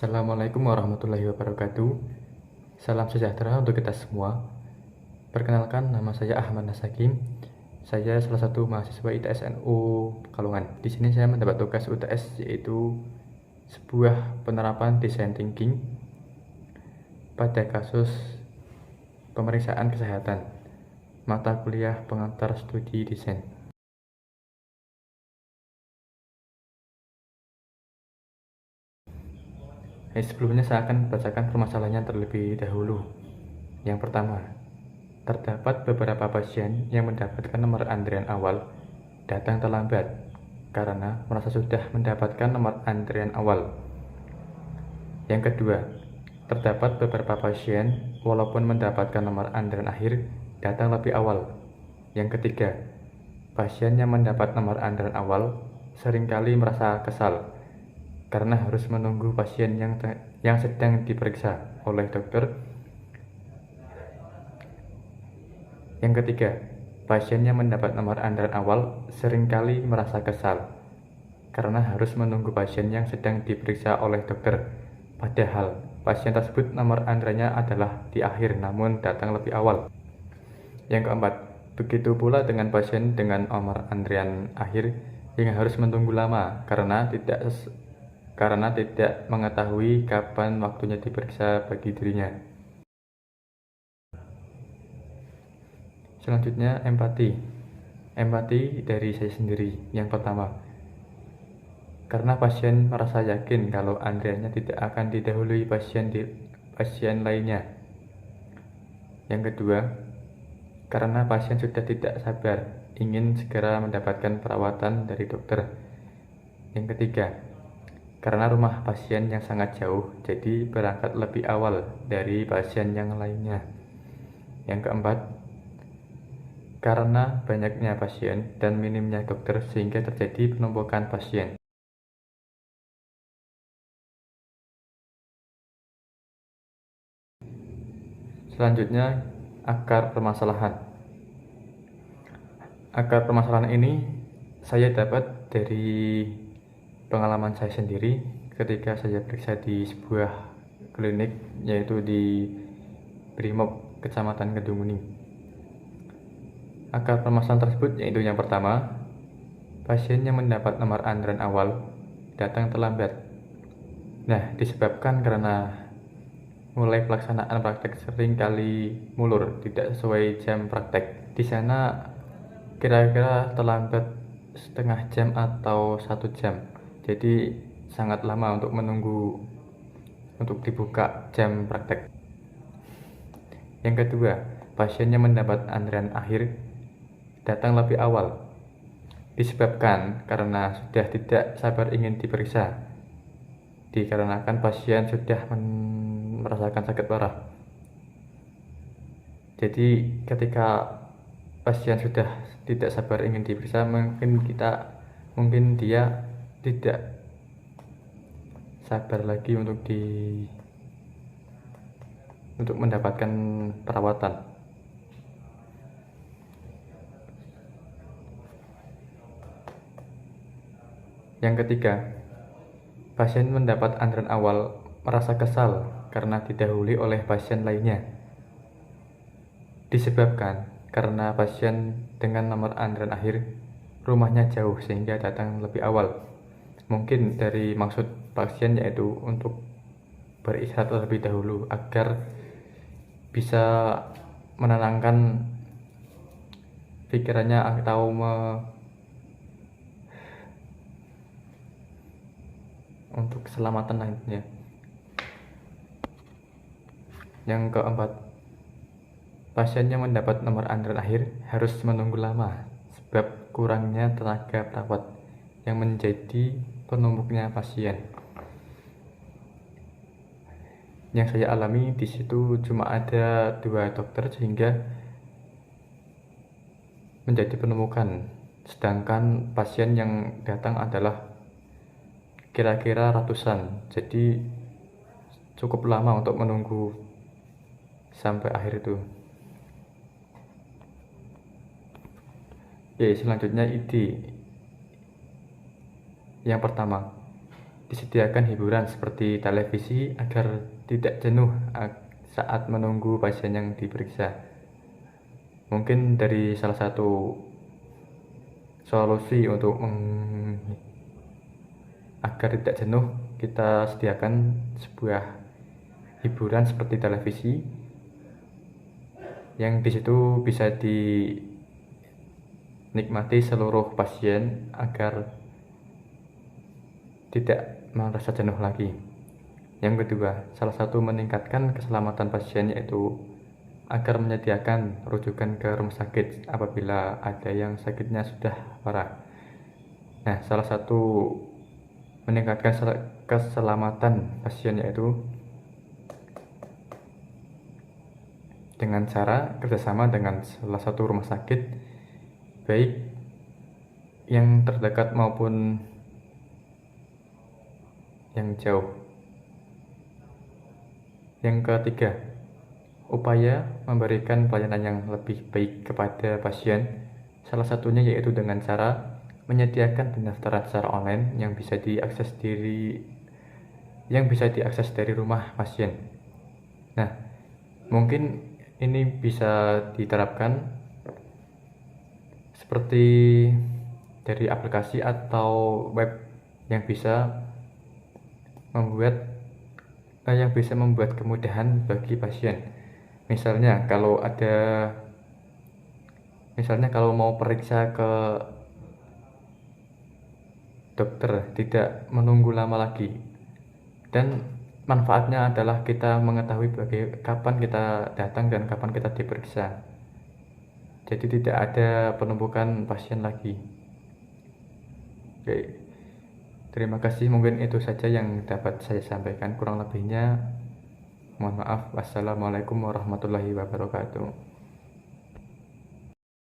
Assalamualaikum warahmatullahi wabarakatuh. Salam sejahtera untuk kita semua. Perkenalkan, nama saya Ahmad Nasakim. Saya salah satu mahasiswa ITS NU Pekalongan. Di sini saya mendapat tugas UTS, yaitu sebuah penerapan design thinking pada kasus pemeriksaan kesehatan, mata kuliah pengantar studi desain. Sebelumnya saya akan bacakan permasalahannya terlebih dahulu. Yang pertama, terdapat beberapa pasien yang mendapatkan nomor antrian awal datang terlambat karena merasa sudah mendapatkan nomor antrian awal. Yang kedua, terdapat beberapa pasien walaupun mendapatkan nomor antrian akhir datang lebih awal. Yang ketiga, pasien yang mendapat nomor antrian awal seringkali merasa kesal karena harus menunggu pasien yang sedang diperiksa oleh dokter. Yang ketiga, pasien yang mendapat nomor antrian awal seringkali merasa kesal karena harus menunggu pasien yang sedang diperiksa oleh dokter, padahal pasien tersebut nomor antriannya adalah di akhir namun datang lebih awal. Yang keempat, begitu pula dengan pasien dengan nomor antrian akhir yang harus menunggu lama karena tidak mengetahui kapan waktunya diperiksa bagi dirinya. Selanjutnya, empati dari saya sendiri. Yang pertama, karena pasien merasa yakin kalau antriannya tidak akan didahului pasien lainnya. Yang kedua, karena pasien sudah tidak sabar ingin segera mendapatkan perawatan dari dokter. Yang ketiga, karena rumah pasien yang sangat jauh, jadi berangkat lebih awal dari pasien yang lainnya. Yang keempat, karena banyaknya pasien dan minimnya dokter sehingga terjadi penumpukan pasien. Selanjutnya, akar permasalahan. Akar permasalahan ini saya dapat dari pengalaman saya sendiri ketika saya periksa di sebuah klinik, yaitu di Brimob, Kecamatan Kedunguni. Akar permasalahan tersebut yaitu yang pertama, pasien yang mendapat nomor antrian awal datang terlambat. Nah, disebabkan karena mulai pelaksanaan praktek sering kali mulur, tidak sesuai jam praktek. Di sana kira-kira terlambat setengah jam atau 1 jam. Jadi sangat lama untuk menunggu untuk dibuka jam praktek. Yang kedua, pasien yang mendapat antrian akhir datang lebih awal. Disebabkan karena sudah tidak sabar ingin diperiksa. Dikarenakan pasien sudah merasakan sakit parah. Jadi ketika pasien sudah tidak sabar ingin diperiksa, mungkin dia tidak sabar lagi untuk mendapatkan perawatan. Yang ketiga, pasien mendapat antrian awal merasa kesal karena didahului oleh pasien lainnya. Disebabkan karena pasien dengan nomor antrian akhir rumahnya jauh sehingga datang lebih awal. Mungkin dari maksud pasien yaitu untuk beristirahat terlebih dahulu agar bisa menenangkan pikirannya atau untuk keselamatan lainnya. Yang keempat, pasien yang mendapat nomor antrian akhir harus menunggu lama sebab kurangnya tenaga perawat yang menjadi penumpuknya pasien. Yang saya alami di situ cuma ada 2 dokter sehingga menjadi penumpukan, sedangkan pasien yang datang adalah kira-kira ratusan. Jadi cukup lama untuk menunggu sampai akhir itu. Selanjutnya ide. Yang pertama, disediakan hiburan seperti televisi agar tidak jenuh saat menunggu pasien yang diperiksa. Mungkin dari salah satu solusi untuk agar tidak jenuh, kita sediakan sebuah hiburan seperti televisi yang disitu bisa dinikmati seluruh pasien agar tidak merasa jenuh lagi. Yang kedua, salah satu meningkatkan keselamatan pasien yaitu agar menyediakan rujukan ke rumah sakit apabila ada yang sakitnya sudah parah. Nah, salah satu meningkatkan keselamatan pasien yaitu dengan cara kerjasama dengan salah satu rumah sakit, baik yang terdekat maupun yang jauh. Yang ketiga, upaya memberikan pelayanan yang lebih baik kepada pasien, salah satunya yaitu dengan cara menyediakan pendaftaran secara online yang bisa diakses dari rumah pasien. Nah, mungkin ini bisa diterapkan seperti dari aplikasi atau web yang bisa membuat kemudahan bagi pasien. Misalnya kalau mau periksa ke dokter tidak menunggu lama lagi, dan manfaatnya adalah kita mengetahui kapan kita datang dan kapan kita diperiksa, jadi tidak ada penumpukan pasien lagi. Oke, terima kasih, mungkin itu saja yang dapat saya sampaikan, kurang lebihnya mohon maaf. Wassalamualaikum warahmatullahi wabarakatuh.